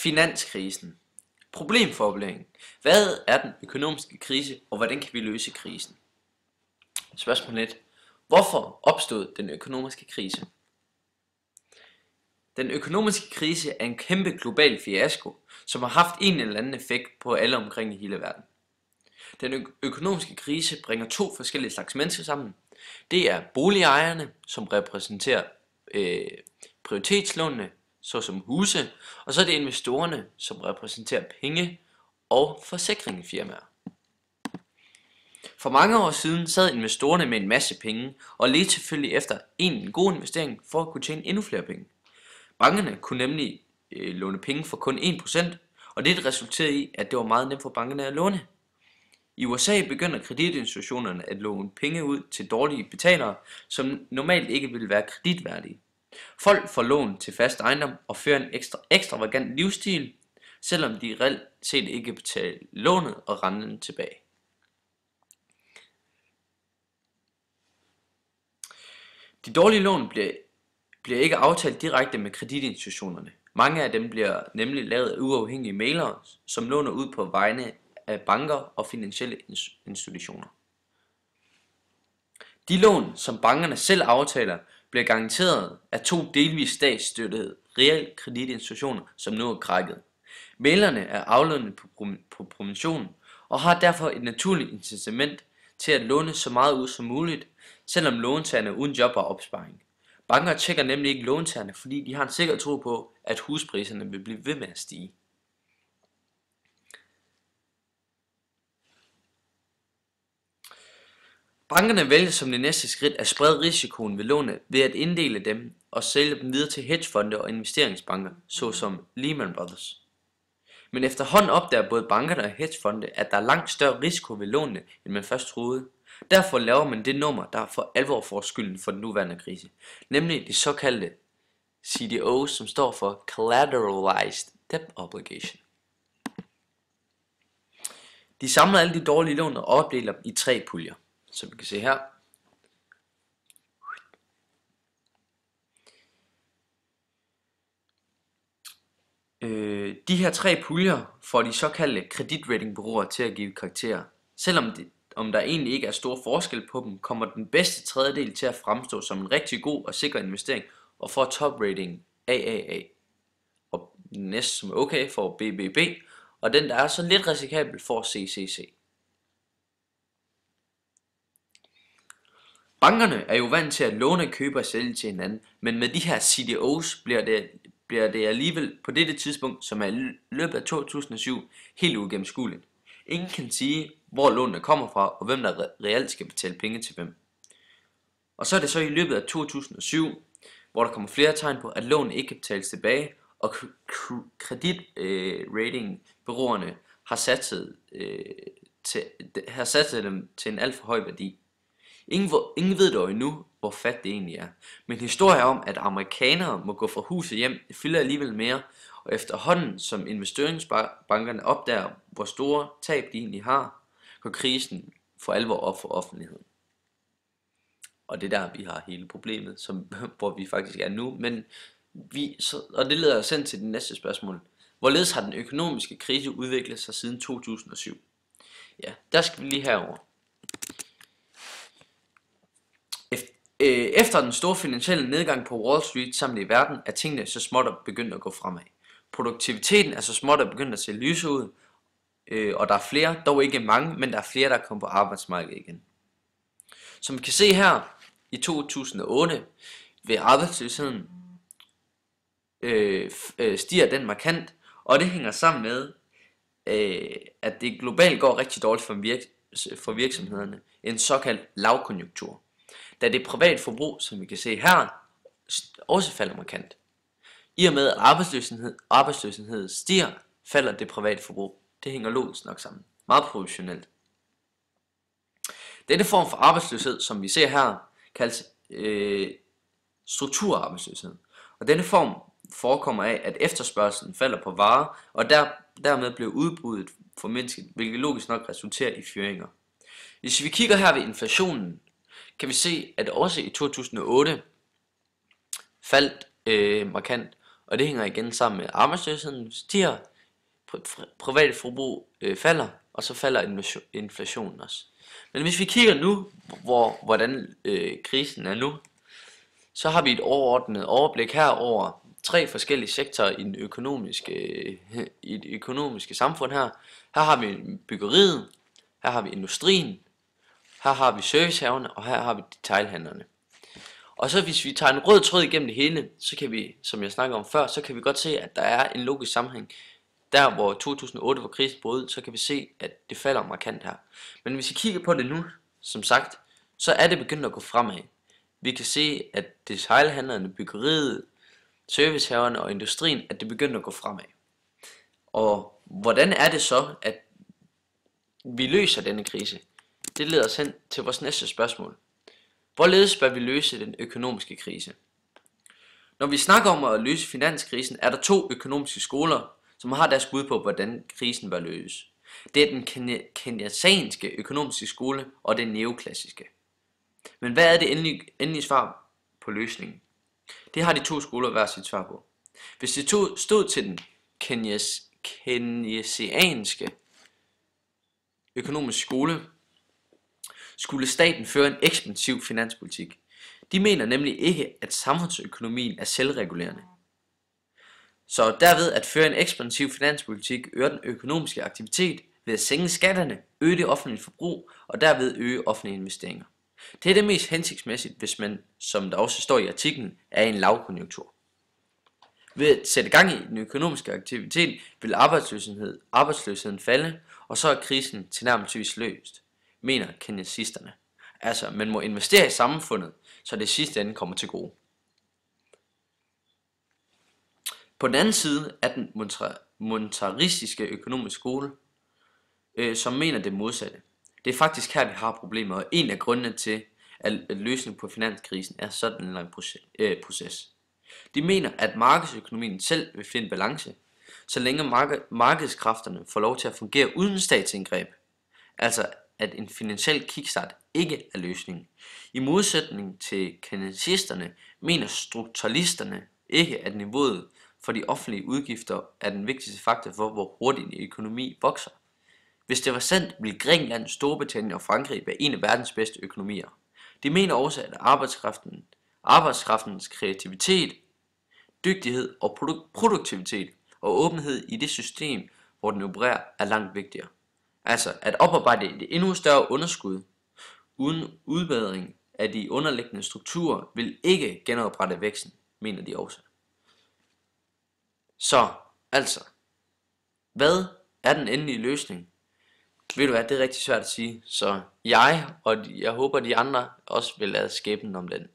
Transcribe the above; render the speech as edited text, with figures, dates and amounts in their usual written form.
Finanskrisen. Problemformulering. Hvad er den økonomiske krise, og hvordan kan vi løse krisen? Spørgsmål 1. Hvorfor opstod den økonomiske krise? Den økonomiske krise er en kæmpe global fiasko, som har haft en eller anden effekt på alle omkring i hele verden. Den økonomiske krise bringer to forskellige slags mennesker sammen. Det er boligejerne, som repræsenterer prioritetslånene, såsom huse, og så er det investorerne, som repræsenterer penge og forsikringsfirmaer. For mange år siden sad investorerne med en masse penge og ledte selvfølgelig efter en god investering for at kunne tjene endnu flere penge. Bankerne kunne nemlig låne penge for kun 1%, og det resulterede i, at det var meget nemt for bankerne at låne. I USA begynder kreditinstitutionerne at låne penge ud til dårlige betalere, som normalt ikke vil være kreditværdige. Folk får lån til fast ejendom og fører en ekstravagant livsstil, selvom de reelt set ikke betaler lånet og renten tilbage. De dårlige lån bliver ikke aftalt direkte med kreditinstitutionerne. Mange af dem bliver nemlig lavet af uafhængige mæglere, som låner ud på vegne af banker og finansielle institutioner. De lån, som bankerne selv aftaler, bliver garanteret af to delvis statsstøttede realkreditinstitutioner, som nu er krakket. Mæglerne er aflønnet på provision og har derfor et naturligt incitament til at låne så meget ud som muligt, selvom låntagerne er uden job og opsparing. Banker tjekker nemlig ikke låntagerne, fordi de har en sikker tro på, at huspriserne vil blive ved med at stige. Bankerne vælger som det næste skridt at sprede risikoen ved lånet ved at inddele dem og sælge dem videre til hedgefonde og investeringsbanker, såsom Lehman Brothers. Men efterhånden opdager både bankerne og hedgefonde, at der er langt større risiko ved lånene, end man først troede. Derfor laver man det nummer, der for alvor får skylden for den nuværende krise, nemlig de såkaldte CDO's, som står for Collateralized Debt Obligation. De samler alle de dårlige lån og opdeler dem i 3 puljer, som vi kan se her. De her 3 puljer får de såkaldte kreditratingbureauer til at give karakterer. Selvom der egentlig ikke er stor forskel på dem, kommer den bedste tredjedel til at fremstå som en rigtig god og sikker investering og får toprating AAA. Og den næste, som er okay, får BBB, og den der er så lidt risikabel, får CCC. Bankerne er jo vant til at låne, købe og sælge til hinanden, men med de her CDO's bliver det alligevel på dette tidspunkt, som er i løbet af 2007, helt uigennemskueligt. Ingen kan sige, hvor lånene kommer fra, og hvem der reelt skal betale penge til hvem. Og så er det så i løbet af 2007, hvor der kommer flere tegn på, at lån ikke kan betales tilbage, og kreditratingbureauerne har sat dem til en alt for høj værdi. Ingen ved dog endnu, hvor fat det egentlig er. Men historier om, at amerikanere må gå fra hus og hjem, fylder alligevel mere, og efterhånden som investeringsbankerne opdager, hvor store tab de egentlig har, går krisen for alvor op for offentligheden. Og det er der, vi har hele problemet, hvor vi faktisk er nu. Men og det leder os hen til det næste spørgsmål. Hvorledes har den økonomiske krise udviklet sig siden 2007? Ja, der skal vi lige herover. Efter den store finansielle nedgang på Wall Street samt i verden, er tingene så småt begyndt at gå fremad. Produktiviteten er så småt begyndt at se lyse ud, og der er flere, dog ikke mange, men der er flere, der er kommet på arbejdsmarkedet igen. Som vi kan se her, i 2008 ved arbejdsløsheden stiger den markant, og det hænger sammen med, at det globalt går rigtig dårligt for virksomhederne, en såkaldt lavkonjunktur. Da det private forbrug, som vi kan se her, også falder markant. I og med at arbejdsløsheden stiger, falder det private forbrug. Det hænger logisk nok sammen. Meget proportionelt. Denne form for arbejdsløshed, som vi ser her, kaldes strukturarbejdsløshed. Og denne form forekommer af, at efterspørgselen falder på varer, og dermed bliver udbuddet formindsket, hvilket logisk nok resulterer i fyringer. Hvis vi kigger her ved inflationen, kan vi se, at også i 2008 faldt markant, og det hænger igen sammen med arbejdsløsheden stiger, private forbrug falder, og så falder inflationen også. Men hvis vi kigger nu, hvordan krisen er nu, så har vi et overordnet overblik her over 3 forskellige sektorer i det økonomiske samfund her. Her har vi byggeriet, her har vi industrien, her har vi servicehaverne, og her har vi detailhandlerne. Og så hvis vi tager en rød tråd igennem det hele, så kan vi, som jeg snakkede om før, så kan vi godt se, at der er en logisk sammenhæng. Der hvor 2008 var krisen brød, så kan vi se, at det falder markant her. Men hvis vi kigger på det nu, som sagt, så er det begyndt at gå fremad. Vi kan se, at detailhandlerne, byggeriet, servicehaverne og industrien, at det begynder at gå fremad. Og hvordan er det så, at vi løser denne krise? Det leder os hen til vores næste spørgsmål. Hvorledes bør vi løse den økonomiske krise? Når vi snakker om at løse finanskrisen, er der 2 økonomiske skoler, som har deres bud på, hvordan krisen bør løses. Det er den keynesianske økonomiske skole og den neoklassiske. Men hvad er det endelige svar på løsningen? Det har de 2 skoler hver sit svar på. Hvis det stod til den keynesianske økonomiske skole, skulle staten føre en ekspansiv finanspolitik. De mener nemlig ikke, at samfundsøkonomien er selvregulerende. Så derved at føre en ekspansiv finanspolitik øger den økonomiske aktivitet ved at sænke skatterne, øge det offentlige forbrug og derved øge offentlige investeringer. Det er det mest hensigtsmæssigt, hvis man, som der også står i artiklen, er i en lavkonjunktur. Ved at sætte gang i den økonomiske aktivitet vil arbejdsløsheden falde, og så er krisen tilnærmelsesvis løst, mener keynesianerne. Altså, man må investere i samfundet, så det sidste ende kommer til gode. På den anden side er den monetaristiske økonomiske skole, som mener det modsatte. Det er faktisk her, vi har problemer, og en af grundene til, at løsningen på finanskrisen er sådan en lang proces. De mener, at markedsøkonomien selv vil finde balance, så længe markedskræfterne får lov til at fungere uden statsindgreb. Altså, at en finansiel kickstart ikke er løsningen. I modsætning til keynesianerne mener strukturalisterne ikke, at niveauet for de offentlige udgifter er den vigtigste faktor for, hvor hurtigt en økonomi vokser. Hvis det var sandt, ville Grækenland, Storbritannien og Frankrig være en af verdens bedste økonomier. De mener også, at arbejdskraftens kreativitet, dygtighed og produktivitet og åbenhed i det system, hvor den opererer, er langt vigtigere. Altså at oparbejde et endnu større underskud uden udbedring af de underliggende strukturer vil ikke genoprette væksten, mener de også. Så altså, hvad er den endelige løsning? Ved du hvad, det er rigtig svært at sige, så jeg håber de andre også vil lade skæbnen om den.